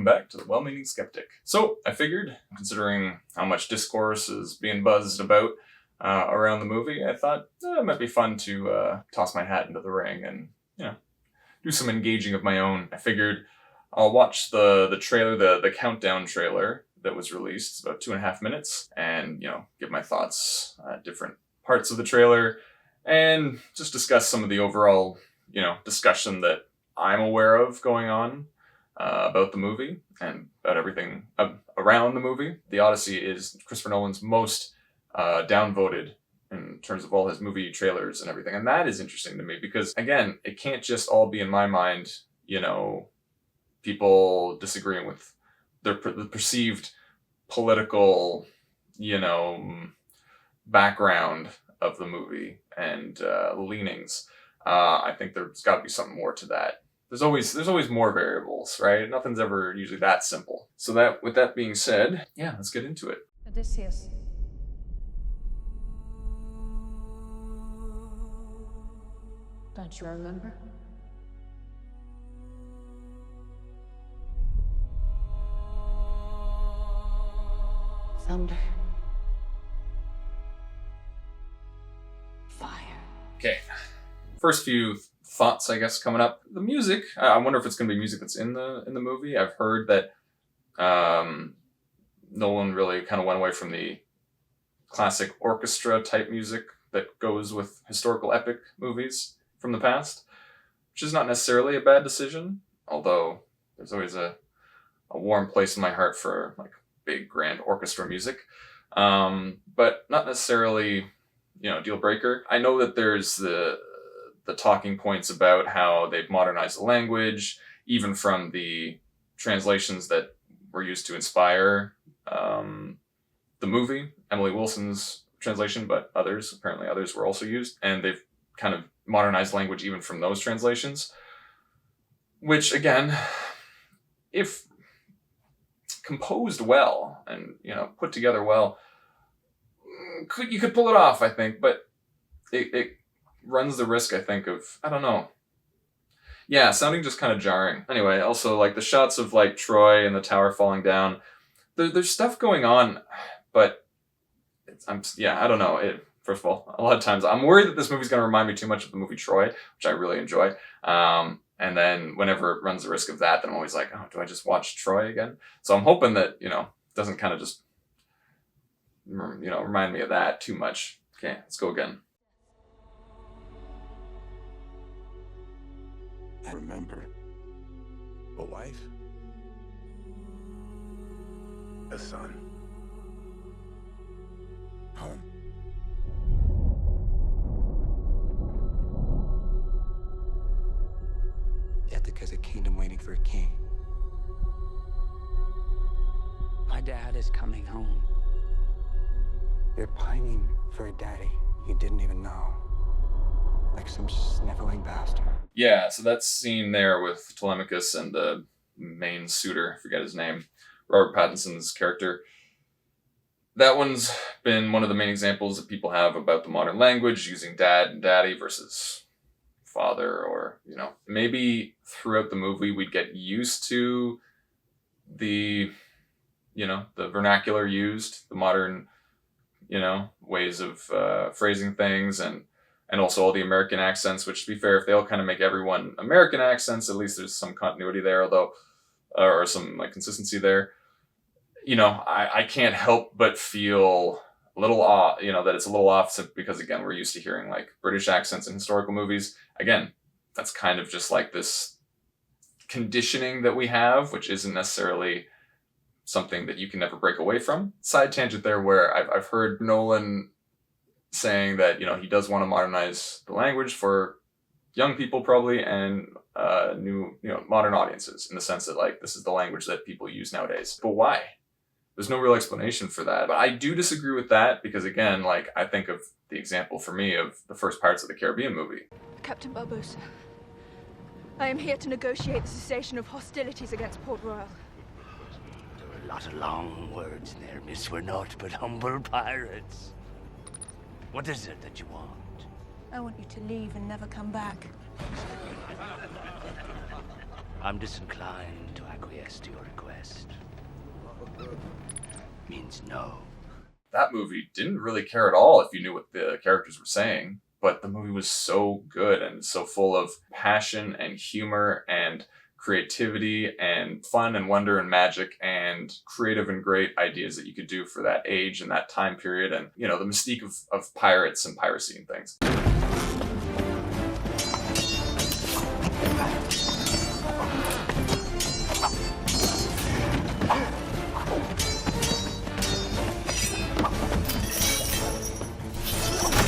welcome back to the Well-Meaning Sceptic. So, I figured, considering how much discourse is being buzzed about around the movie, I thought it might be fun to toss my hat into the ring and, do some engaging of my own. I figured I'll watch the trailer, the countdown trailer that was released. It's about 2.5 minutes, and, give my thoughts at different parts of the trailer, and just discuss some of the overall, discussion that I'm aware of going on about the movie and about everything around the movie. The Odyssey is Christopher Nolan's most downvoted in terms of all his movie trailers and everything. And that is interesting to me because, again, it can't just all be in my mind, people disagreeing with the perceived political, background of the movie and leanings. I think there's got to be something more to that. There's always more variables, right? Nothing's ever usually that simple. So with that being said, let's get into it. Odysseus. Don't you remember? Thunder. Fire. Okay. First few thoughts, I guess, coming up. The music, I wonder if it's going to be music that's in the movie. I've heard that Nolan really kind of went away from the classic orchestra type music that goes with historical epic movies from the past, which is not necessarily a bad decision, although there's always a warm place in my heart for like big grand orchestra music, but not necessarily deal breaker. I know that there's the talking points about how they've modernized the language, even from the translations that were used to inspire the movie, Emily Wilson's translation, but apparently others were also used, and they've kind of modernized language even from those translations, which again, if composed well and put together well, you could pull it off, I think, but it runs the risk, I think, of, I don't know. Yeah, sounding just kind of jarring. Anyway, also, like, the shots of, like, Troy and the tower falling down, there's stuff going on, but I don't know. First of all, a lot of times I'm worried that this movie's going to remind me too much of the movie Troy, which I really enjoy. And then whenever it runs the risk of that, then I'm always like, oh, do I just watch Troy again? So I'm hoping that, doesn't kind of just, remind me of that too much. Okay, let's go again. I remember a wife, a son, home. Ithaca's a kingdom waiting for a king. My dad is coming home. You're pining for a daddy you didn't even know. Like some sniveling bastard. Yeah, so that scene there with Telemachus and the main suitor, I forget his name, Robert Pattinson's character. That one's been one of the main examples that people have about the modern language, using dad and daddy versus father, or, maybe throughout the movie we'd get used to the vernacular used, the modern, ways of phrasing things, and also all the American accents, which, to be fair, if they all kind of make everyone American accents, at least there's some continuity there, although, or some like consistency there. I can't help but feel a little off, that it's a little off because, again, we're used to hearing like British accents in historical movies. Again, that's kind of just like this conditioning that we have, which isn't necessarily something that you can never break away from. Side tangent there, where I've heard Nolan saying that, he does want to modernize the language for young people probably, and new, modern audiences, in the sense that, like, this is the language that people use nowadays. But why? There's no real explanation for that. But I do disagree with that because, again, like, I think of the example for me of the first Pirates of the Caribbean movie. Captain Barbosa, I am here to negotiate the cessation of hostilities against Port Royal. There were a lot of long words there, miss. We're naught but humble pirates. What is it that you want? I want you to leave and never come back. I'm disinclined to acquiesce to your request. Means no. That movie didn't really care at all if you knew what the characters were saying, but the movie was so good and so full of passion and humor and creativity and fun and wonder and magic and creative and great ideas that you could do for that age and that time period, and you know, the mystique of pirates and piracy and things.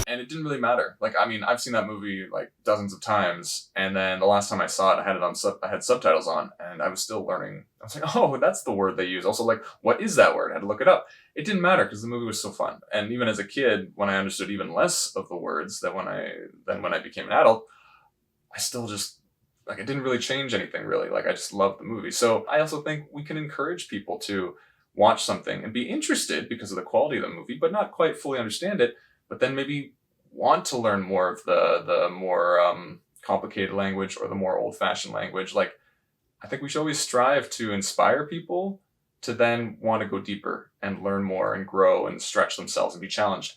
And it didn't really matter. Like, I mean, I've seen that movie like dozens of times, and then the last time I saw it, I had subtitles on, and I was still learning. I was like, oh, that's the word they use. Also, like, what is that word? I had to look it up. It didn't matter because the movie was so fun. And even as a kid, when I understood even less of the words than when I became an adult, I still just, like, it didn't really change anything really. Like, I just loved the movie. So I also think we can encourage people to watch something and be interested because of the quality of the movie, but not quite fully understand it, but then maybe want to learn more of the more complicated language or the more old-fashioned language. Like, I think we should always strive to inspire people to then want to go deeper and learn more and grow and stretch themselves and be challenged.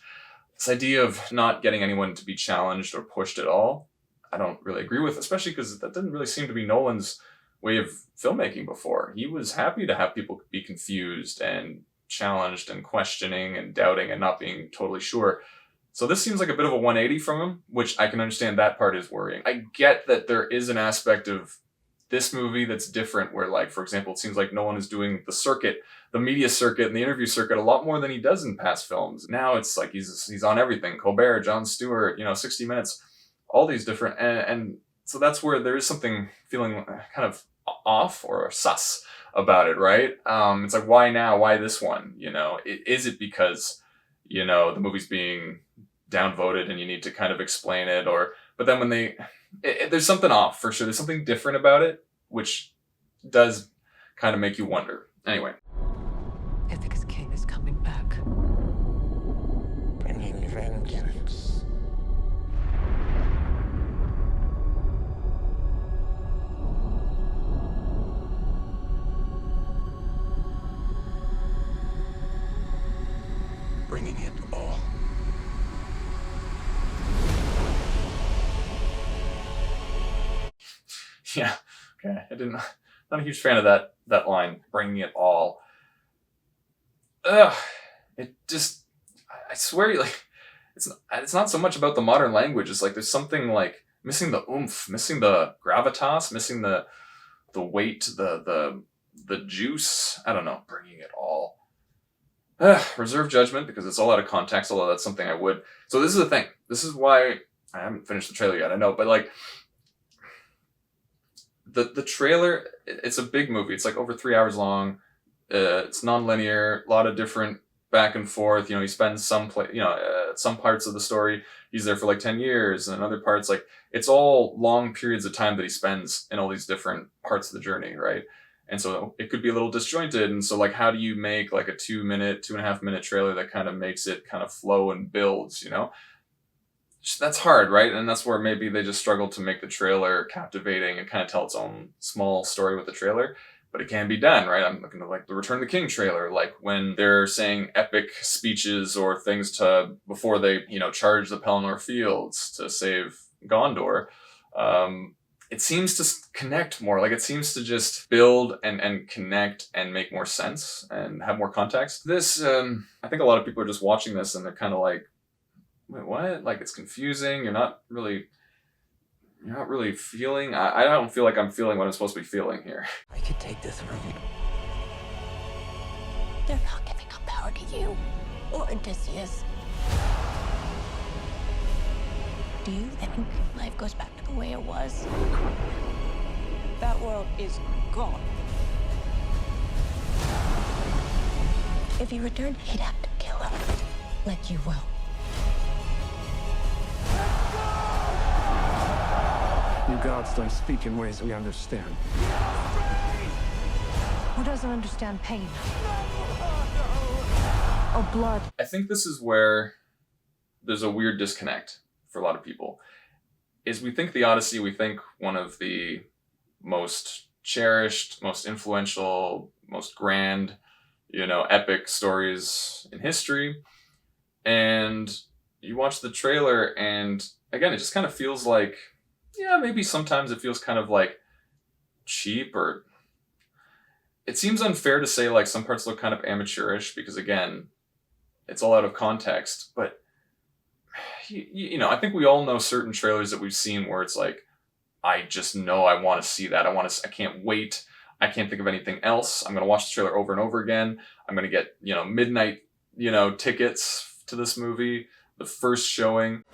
This idea of not getting anyone to be challenged or pushed at all, I don't really agree with, especially because that didn't really seem to be Nolan's way of filmmaking before. He was happy to have people be confused and challenged and questioning and doubting and not being totally sure. So this seems like a bit of a 180 from him, which I can understand that part is worrying. I get that there is an aspect of this movie that's different where, like, for example, it seems like Nolan is doing the circuit, the media circuit and the interview circuit a lot more than he does in past films. Now it's like he's on everything. Colbert, Jon Stewart, 60 Minutes, all these different, and so that's where there is something feeling kind of off or sus about it, right? It's like, why now? Why this one? Is it because, the movie's being downvoted and you need to kind of explain it, but then when there's something off for sure. There's something different about it, which does kind of make you wonder. Anyway. Ithacus King is coming back. Bringing vengeance. Bringing it all. Yeah, okay. Not a huge fan of that line, bringing it all. Ugh, it just, I swear, like, it's not so much about the modern language. It's like there's something like missing the oomph, missing the gravitas, missing the weight, the juice. I don't know, bringing it all. Reserve judgment because it's all out of context, although that's something I would. So this is the thing. This is why I haven't finished the trailer yet, I know, but like, the trailer, it's a big movie. It's like over 3 hours long. It's non-linear, a lot of different back and forth. He spends some parts of the story, he's there for like 10 years, and other parts, like, it's all long periods of time that he spends in all these different parts of the journey, right? And so it could be a little disjointed. And so, like, how do you make like a 2.5 minute trailer that kind of makes it kind of flow and builds, That's hard, right? And that's where maybe they just struggle to make the trailer captivating and kind of tell its own small story with the trailer. But it can be done, right? I'm looking at like the Return of the King trailer, like when they're saying epic speeches or things before they, charge the Pelennor Fields to save Gondor. It seems to connect more. Like, it seems to just build and connect and make more sense and have more context. This, I think a lot of people are just watching this and they're kind of like, wait, what? Like, it's confusing. You're not really feeling. I don't feel like I'm feeling what I'm supposed to be feeling here. I could take the throne. They're not giving up power to you or Odysseus. Do you think life goes back to the way it was? That world is gone. If he returned, he'd have to kill him, like you will. You gods don't speak in ways we understand. Who doesn't understand pain? Or blood? I think this is where there's a weird disconnect for a lot of people. Is we think the Odyssey, we think one of the most cherished, most influential, most grand, epic stories in history. And you watch the trailer, and again, it just kind of feels like, yeah, maybe sometimes it feels kind of like cheap, or it seems unfair to say like some parts look kind of amateurish because, again, it's all out of context. But I think we all know certain trailers that we've seen where it's like, I just know I want to see that. I can't wait. I can't think of anything else. I'm going to watch the trailer over and over again. I'm going to get, midnight, tickets to this movie, the first showing.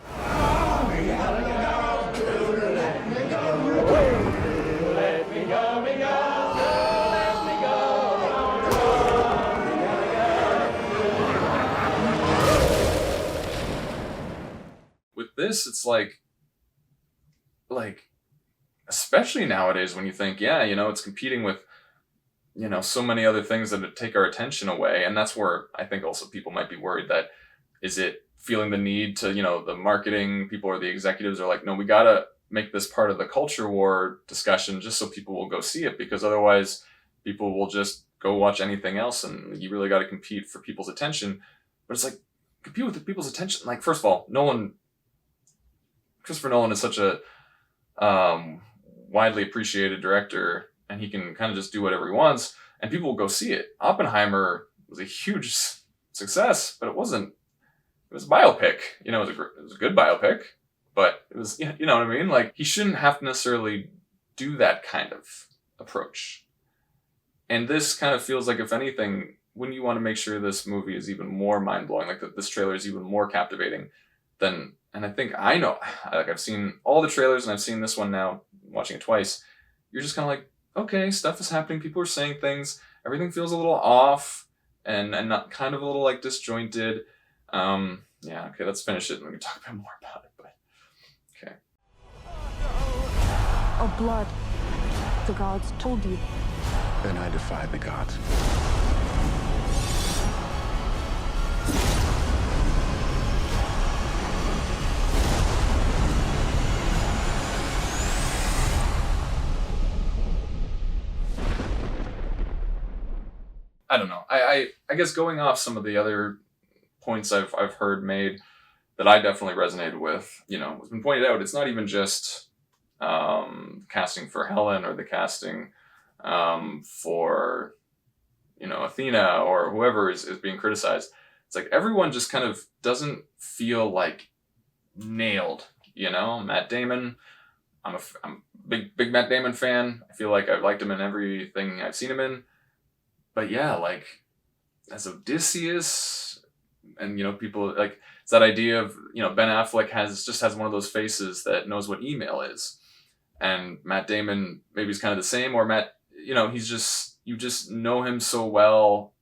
With this, it's like, especially nowadays when you think, yeah, it's competing with, so many other things that take our attention away. And that's where I think also people might be worried that, is it feeling the need to, the marketing people or the executives are like, no, we got to make this part of the culture war discussion just so people will go see it, because otherwise people will just go watch anything else, and you really got to compete for people's attention. But it's like, compete with the people's attention. Like, first of all, Christopher Nolan is such a widely appreciated director, and he can kind of just do whatever he wants, and people will go see it. Oppenheimer was a huge success, but it wasn't. It was a biopic. It was a good biopic, but it was, you know what I mean? Like, he shouldn't have to necessarily do that kind of approach. And this kind of feels like, if anything, when you want to make sure this movie is even more mind-blowing, like that this trailer is even more captivating, then, and I think I know, like, I've seen all the trailers and I've seen this one now, watching it twice, you're just kind of like, okay, stuff is happening, people are saying things, everything feels a little off, and not kind of a little like disjointed. Yeah, okay, let's finish it and we can talk a bit more about it, but okay. Oh, blood. The gods told you. Then I defied the gods. I don't know. I guess going off some of the other points I've heard made that I definitely resonated with, it's been pointed out, it's not even just casting for Helen or the casting for, Athena or whoever is being criticized. It's like everyone just kind of doesn't feel like nailed, Matt Damon, I'm a big Matt Damon fan. I feel like I've liked him in everything I've seen him in. But yeah, like, as Odysseus, and people like, it's that idea of, Ben Affleck has one of those faces that knows what email is, and Matt Damon maybe is kind of the same, or Matt, he's just, you just know him so well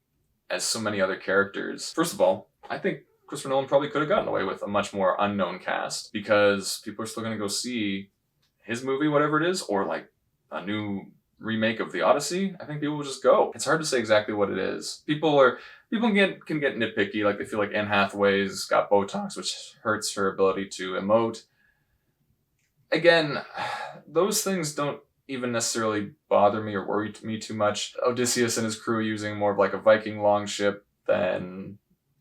as so many other characters. First of all, I think Christopher Nolan probably could have gotten away with a much more unknown cast, because people are still going to go see his movie, whatever it is, or like a new remake of the Odyssey. I think people will just go. It's hard to say exactly what it is. People can get nitpicky, like they feel like Anne Hathaway's got Botox, which hurts her ability to emote. Again, those things don't even necessarily bother me or worry me too much. Odysseus and his crew using more of like a Viking longship than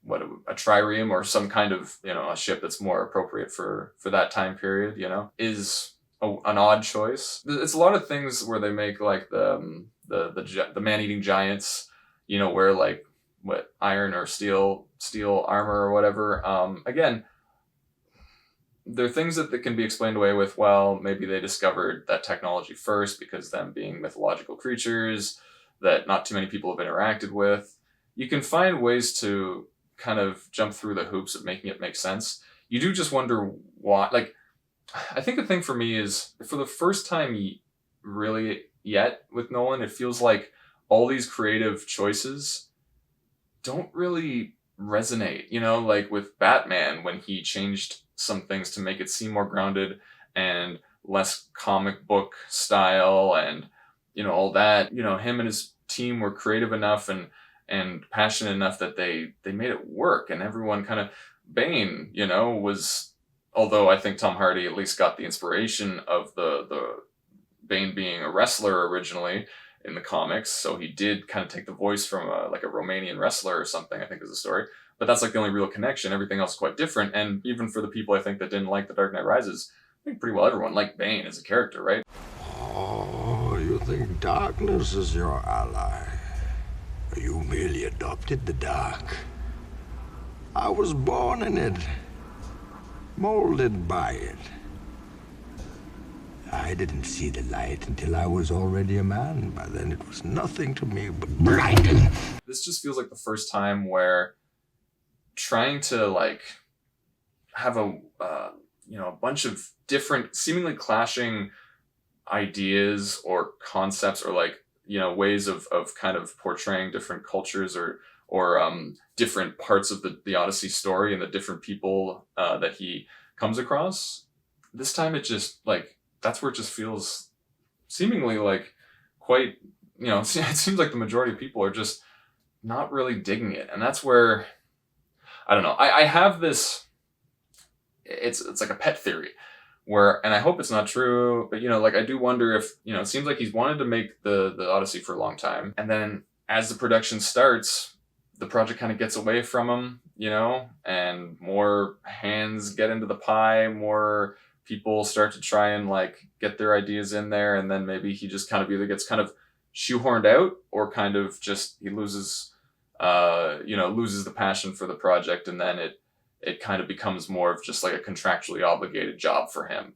a trireme or some kind of, a ship that's more appropriate for that time period, is an odd choice. It's a lot of things where they make like the man-eating giants, wear like what, iron or steel armor or whatever. Again, there are things that can be explained away with, well, maybe they discovered that technology first, because them being mythological creatures that not too many people have interacted with. You can find ways to kind of jump through the hoops of making it make sense. You do just wonder why, like, I think the thing for me is, for the first time really yet with Nolan, it feels like all these creative choices don't really resonate, like with Batman, when he changed some things to make it seem more grounded and less comic book style, and, all that, him and his team were creative enough and passionate enough that they made it work, and everyone kind of, Bane, was, although I think Tom Hardy at least got the inspiration of the Bane being a wrestler originally in the comics, so he did kind of take the voice from like a Romanian wrestler or something, I think is the story. But that's like the only real connection. Everything else is quite different. And even for the people I think that didn't like The Dark Knight Rises, I think pretty well everyone liked Bane as a character, right? Oh, you think darkness is your ally? You merely adopted the dark. I was born in it, molded by it. I didn't see the light until I was already a man. By then it was nothing to me but blinding. This just feels like the first time where trying to like have a a bunch of different seemingly clashing ideas or concepts or like ways of kind of portraying different cultures or different parts of the Odyssey story and the different people that he comes across. This time it just like that's where it just feels seemingly like quite it seems like the majority of people are just not really digging it, and that's where I don't know. I have this. It's like a pet theory, where, and I hope it's not true, but like I do wonder if it seems like he's wanted to make the Odyssey for a long time, and then as the production starts, the project kind of gets away from him, and more hands get into the pie, more people start to try and like get their ideas in there, and then maybe he just kind of either gets kind of shoehorned out or kind of just he loses loses the passion for the project, and then it kind of becomes more of just like a contractually obligated job for him.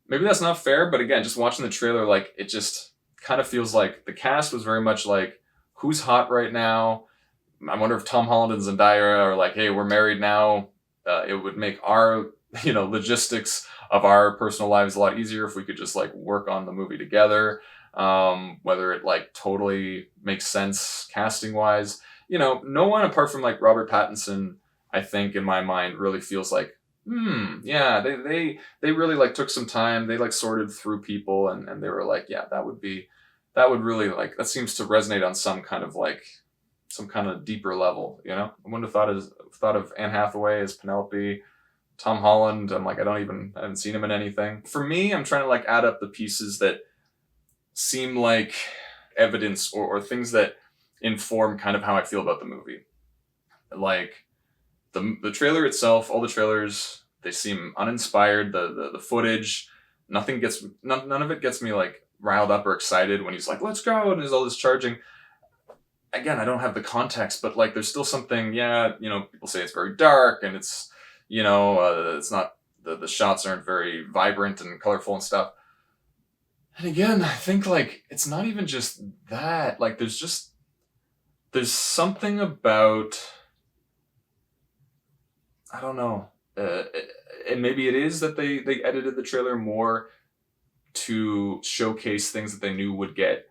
Maybe that's not fair, but again, just watching the trailer, like it just kind of feels like the cast was very much like, who's hot right now? I wonder if Tom Holland and Zendaya are like, hey, we're married now. It would make our, logistics of our personal lives a lot easier if we could just like work on the movie together. Whether it like totally makes sense casting wise, no one apart from like Robert Pattinson, I think in my mind really feels like, yeah, they really like took some time. They like sorted through people and they were like, yeah, that would really like, that seems to resonate on some kind of deeper level, I wouldn't have thought of Anne Hathaway as Penelope. Tom Holland, I haven't seen him in anything. For me, I'm trying to like add up the pieces that seem like evidence or things that inform kind of how I feel about the movie. Like the trailer itself, all the trailers, they seem uninspired. The footage, none of it gets me like riled up or excited when he's like, let's go, and there's all this charging. Again, I don't have the context, but like there's still something, people say it's very dark and it's, it's not, the shots aren't very vibrant and colorful and stuff. And again, I think like, it's not even just that, like there's something about, I don't know, and maybe it is that they edited the trailer more to showcase things that they knew would get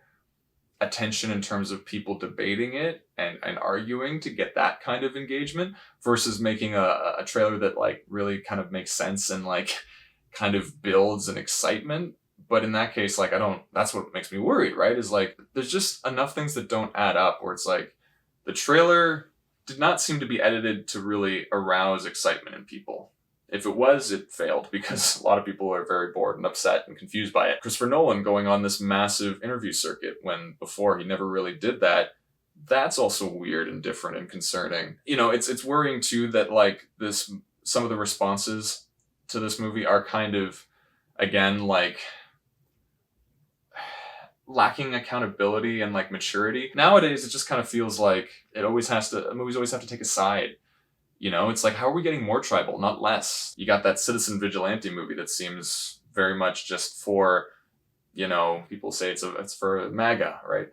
attention in terms of people debating it and arguing to get that kind of engagement versus making a trailer that like really kind of makes sense and like kind of builds an excitement. But in that case, like that's what makes me worried, right? Is like there's just enough things that don't add up where it's like the trailer did not seem to be edited to really arouse excitement in people. If it was, it failed because a lot of people are very bored and upset and confused by it. Christopher Nolan going on this massive interview circuit when before he never really did that. That's also weird and different and concerning. It's worrying too that like some of the responses to this movie are kind of, again, like lacking accountability and like maturity. Nowadays, it just kind of feels like movies always have to take a side. It's like, how are we getting more tribal, not less? You got that Citizen Vigilante movie that seems very much just for, people say it's for MAGA, right?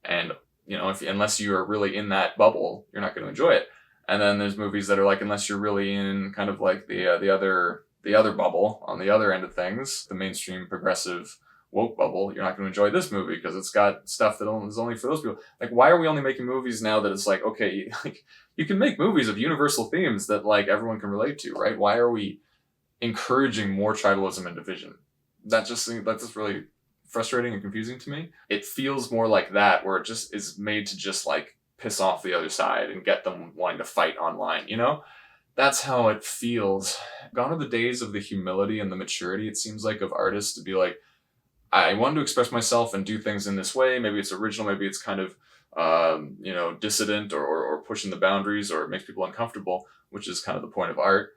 And, unless you are really in that bubble, you're not going to enjoy it. And then there's movies that are like, unless you're really in kind of like the other bubble on the other end of things, the mainstream progressive woke bubble, you're not going to enjoy this movie because it's got stuff that is only for those people. Like, why are we only making movies now that it's like, okay, like you can make movies of universal themes that like everyone can relate to, right? Why are we encouraging more tribalism and division? That's just really frustrating and confusing to me. It feels more like that, where it just is made to just like piss off the other side and get them wanting to fight online, That's how it feels. Gone are the days of the humility and the maturity, it seems like, of artists to be like, I wanted to express myself and do things in this way. Maybe it's original, maybe it's kind of dissident or pushing the boundaries, or it makes people uncomfortable, which is kind of the point of art.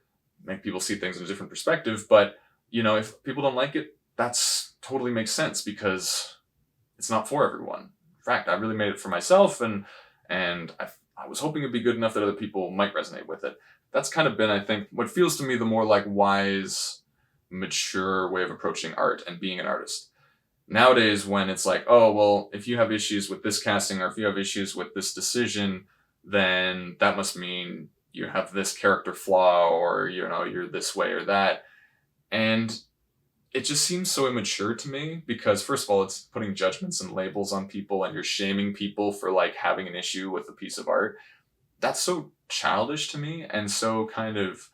Make people see things in a different perspective. But, if people don't like it, that's totally makes sense, because it's not for everyone. In fact, I really made it for myself, and I was hoping it'd be good enough that other people might resonate with it. That's kind of been, I think, what feels to me the more like wise, mature way of approaching art and being an artist. Nowadays, when it's like, oh, well, if you have issues with this casting, or if you have issues with this decision, then that must mean you have this character flaw, or, you're this way or that. And it just seems so immature to me, because first of all, it's putting judgments and labels on people, and you're shaming people for like having an issue with a piece of art. That's so childish to me, and so kind of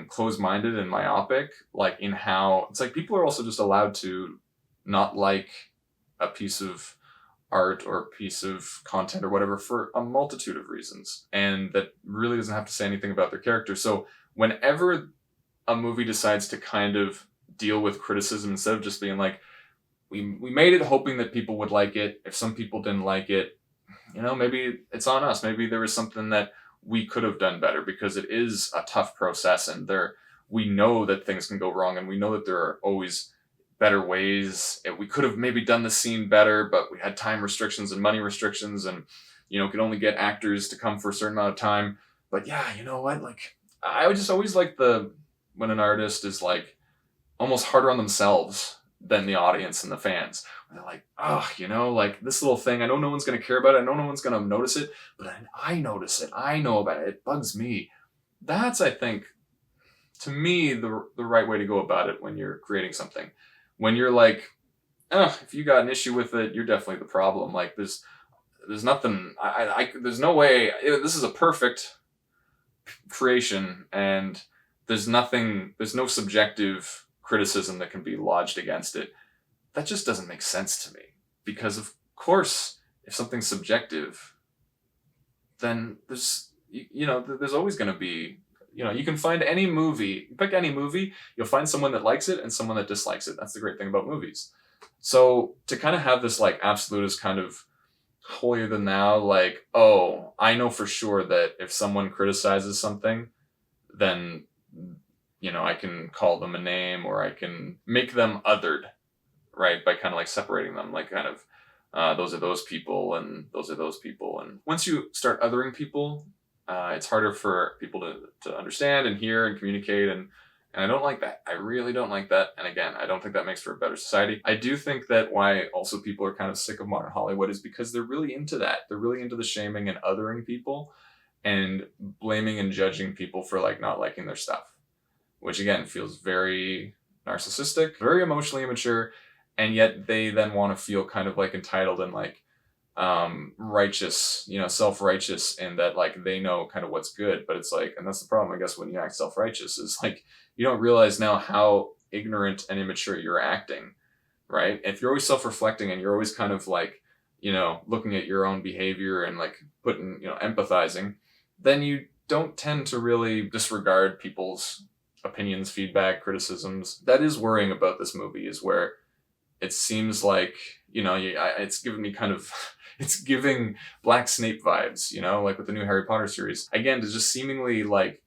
closed-minded and myopic, like in how it's like people are also just allowed to not like a piece of art or a piece of content or whatever for a multitude of reasons, and that really doesn't have to say anything about their character. So whenever a movie decides to kind of deal with criticism, instead of just being like, we made it hoping that people would like it, if some people didn't like it, maybe it's on us. Maybe there was something that we could have done better, because it is a tough process, and we know that things can go wrong, and we know that there are always better ways. We could have maybe done the scene better, but we had time restrictions and money restrictions, and could only get actors to come for a certain amount of time. But yeah, you know what? Like, I would just always like when an artist is like almost harder on themselves than the audience and the fans. They're like, oh, like this little thing, I know no one's going to care about it, I know no one's going to notice it, but I notice it, I know about it, it bugs me. That's, I think, to me, the right way to go about it when you're creating something. When you're like, if you got an issue with it, you're definitely the problem. Like, there's nothing, there's no way, this is a perfect creation, and there's no subjective criticism that can be lodged against it. That just doesn't make sense to me, because of course, if something's subjective, then there's always going to be, you can find any movie, pick any movie, you'll find someone that likes it and someone that dislikes it. That's the great thing about movies. So to kind of have this like absolutist kind of holier than thou, like, oh, I know for sure that if someone criticizes something, then I can call them a name, or I can make them othered, right? By kind of like separating them, like kind of those are those people and those are those people. And once you start othering people, it's harder for people to understand and hear and communicate. And I don't like that. I really don't like that. And again, I don't think that makes for a better society. I do think that why also people are kind of sick of modern Hollywood is because they're really into that. They're really into the shaming and othering people and blaming and judging people for like not liking their stuff, which again feels very narcissistic, very emotionally immature, and yet they then want to feel kind of like entitled and like righteous, self-righteous, in that like they know kind of what's good. But it's like, and that's the problem, I guess, when you act self-righteous, is like you don't realize now how ignorant and immature you're acting, right? If you're always self-reflecting and you're always kind of like, looking at your own behavior and like putting, empathizing, then you don't tend to really disregard people's opinions, feedback, criticisms. That is worrying about this movie, is where it seems like, it's giving me kind of, it's giving Black Snape vibes, like with the new Harry Potter series. Again, to just seemingly like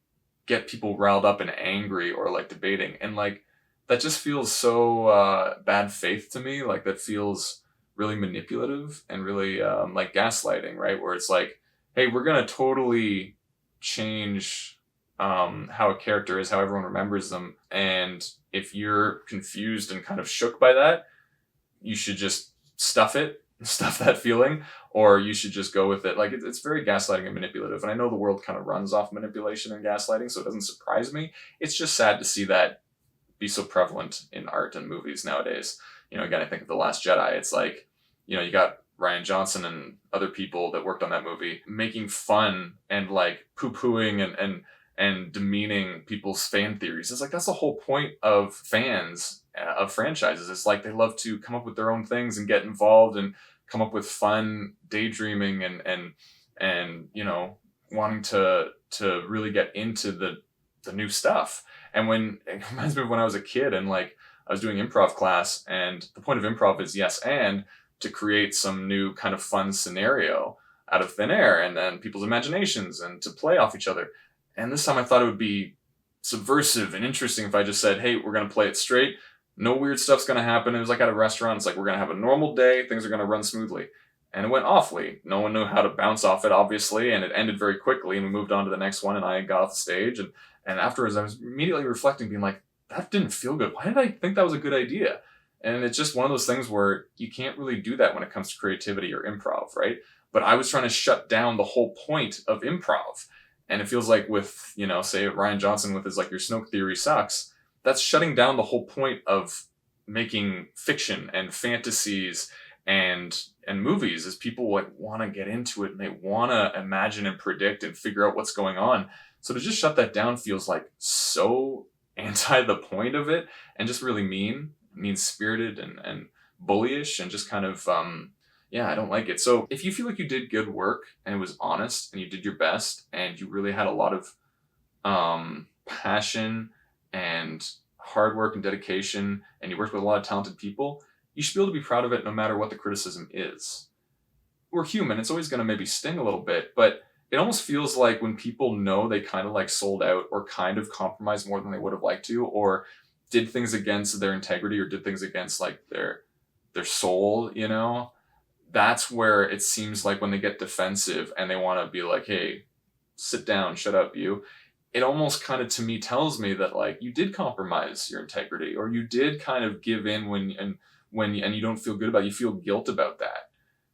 get people riled up and angry or like debating. And like, that just feels so bad faith to me. Like that feels really manipulative and really like gaslighting, right? Where it's like, hey, we're going to totally change how a character is, how everyone remembers them. And if you're confused and kind of shook by that, you should just stuff that feeling, or you should just go with it. Like it's very gaslighting and manipulative. And I know the world kind of runs off manipulation and gaslighting, so it doesn't surprise me. It's just sad to see that be so prevalent in art and movies nowadays. Again, I think of The Last Jedi. It's like, you got Rian Johnson and other people that worked on that movie making fun and like poo-pooing and demeaning people's fan theories. It's like, that's the whole point of fans of franchises. It's like they love to come up with their own things and get involved and come up with fun daydreaming and wanting to really get into the new stuff. And when it reminds me of when I was a kid and like I was doing improv class, and the point of improv is yes, and to create some new kind of fun scenario out of thin air and then people's imaginations and to play off each other. And this time I thought it would be subversive and interesting if I just said, hey, we're going to play it straight. No weird stuff's going to happen. It was like at a restaurant. It's like, we're going to have a normal day. Things are going to run smoothly. And it went awfully. No one knew how to bounce off it, obviously. And it ended very quickly. And we moved on to the next one. And I got off the stage. And afterwards, I was immediately reflecting, being like, that didn't feel good. Why did I think that was a good idea? And it's just one of those things where you can't really do that when it comes to creativity or improv, right? But I was trying to shut down the whole point of improv. And it feels like with, you know, say Ryan Johnson with his like, your Snoke theory sucks. That's shutting down the whole point of making fiction and fantasies and movies, is people like want to get into it and they want to imagine and predict and figure out what's going on. So to just shut that down feels like so anti the point of it, and just really mean-spirited and bullyish, and just kind of yeah, I don't like it. So if you feel like you did good work and it was honest and you did your best and you really had a lot of passion and hard work and dedication and you worked with a lot of talented people, you should be able to be proud of it no matter what the criticism is. We're human. It's always going to maybe sting a little bit, but it almost feels like when people know they kind of like sold out or kind of compromised more than they would have liked to, or did things against their integrity or did things against like their soul, you know, that's where it seems like when they get defensive and they want to be like, hey, sit down, shut up, you. It almost kind of to me tells me that like you did compromise your integrity, or you did kind of give in when you don't feel good about it, you feel guilt about that.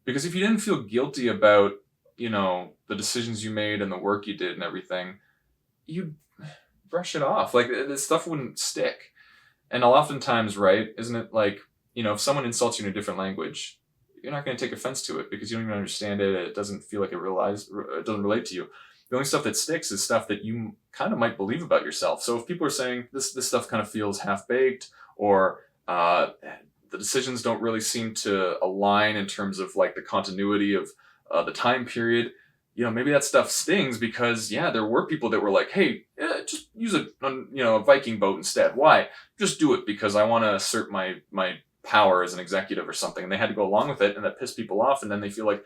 Because if you didn't feel guilty about, you know, the decisions you made and the work you did and everything, you'd brush it off. Like this stuff wouldn't stick. And oftentimes, right, isn't it like, you know, if someone insults you in a different language, you're not going to take offense to it because you don't even understand it. It doesn't feel like it doesn't relate to you. The only stuff that sticks is stuff that you kind of might believe about yourself. So if people are saying this stuff kind of feels half-baked, or the decisions don't really seem to align in terms of like the continuity of the time period, you know, maybe that stuff stings because, yeah, there were people that were like, hey, just use a Viking boat instead. Why? Just do it because I want to assert my power as an executive or something. And they had to go along with it, and that pissed people off. And then they feel like,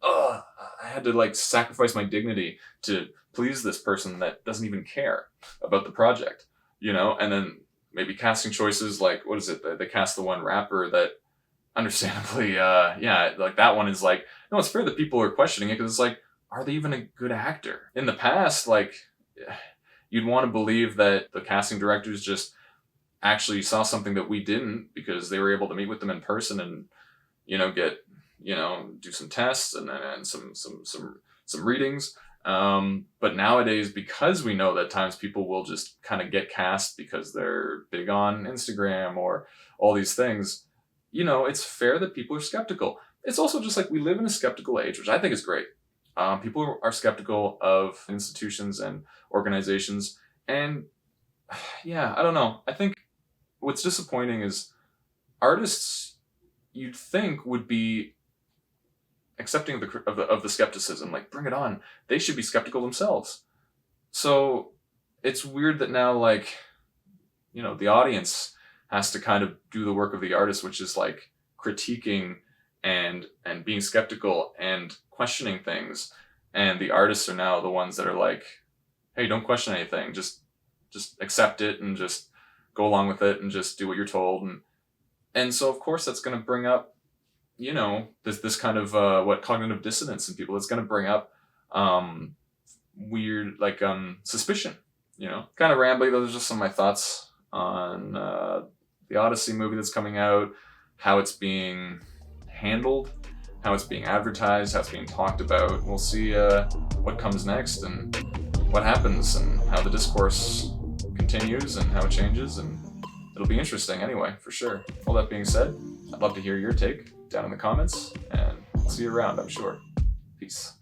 oh, I had to like sacrifice my dignity to please this person that doesn't even care about the project, you know? And then maybe casting choices, like, what is it? They cast the one rapper that understandably, yeah, like that one is like, no, it's fair that people are questioning it because it's like, are they even a good actor? In the past, like, you'd want to believe that the casting directors just actually saw something that we didn't because they were able to meet with them in person and, you know, do some tests and some readings. But nowadays, because we know that times people will just kind of get cast because they're big on Instagram or all these things, you know, it's fair that people are skeptical. It's also just like we live in a skeptical age, which I think is great. People are skeptical of institutions and organizations. And yeah, I don't know. I think what's disappointing is artists you'd think would be accepting of the skepticism, like bring it on. They should be skeptical themselves. So it's weird that now, like, you know, the audience has to kind of do the work of the artist, which is like critiquing and being skeptical and questioning things. And the artists are now the ones that are like, hey, don't question anything. Just accept it and just go along with it and just do what you're told. And so of course that's going to bring up, you know, this kind of cognitive dissonance in people. It's going to bring up weird like suspicion, you know. Kind of rambly. Those are just some of my thoughts on the Odyssey movie that's coming out, how it's being handled, how it's being advertised, how it's being talked about. We'll see what comes next and what happens and how the discourse continues and how it changes, and it'll be interesting anyway, for sure. All that being said, I'd love to hear your take down in the comments, and I'll see you around, I'm sure. Peace.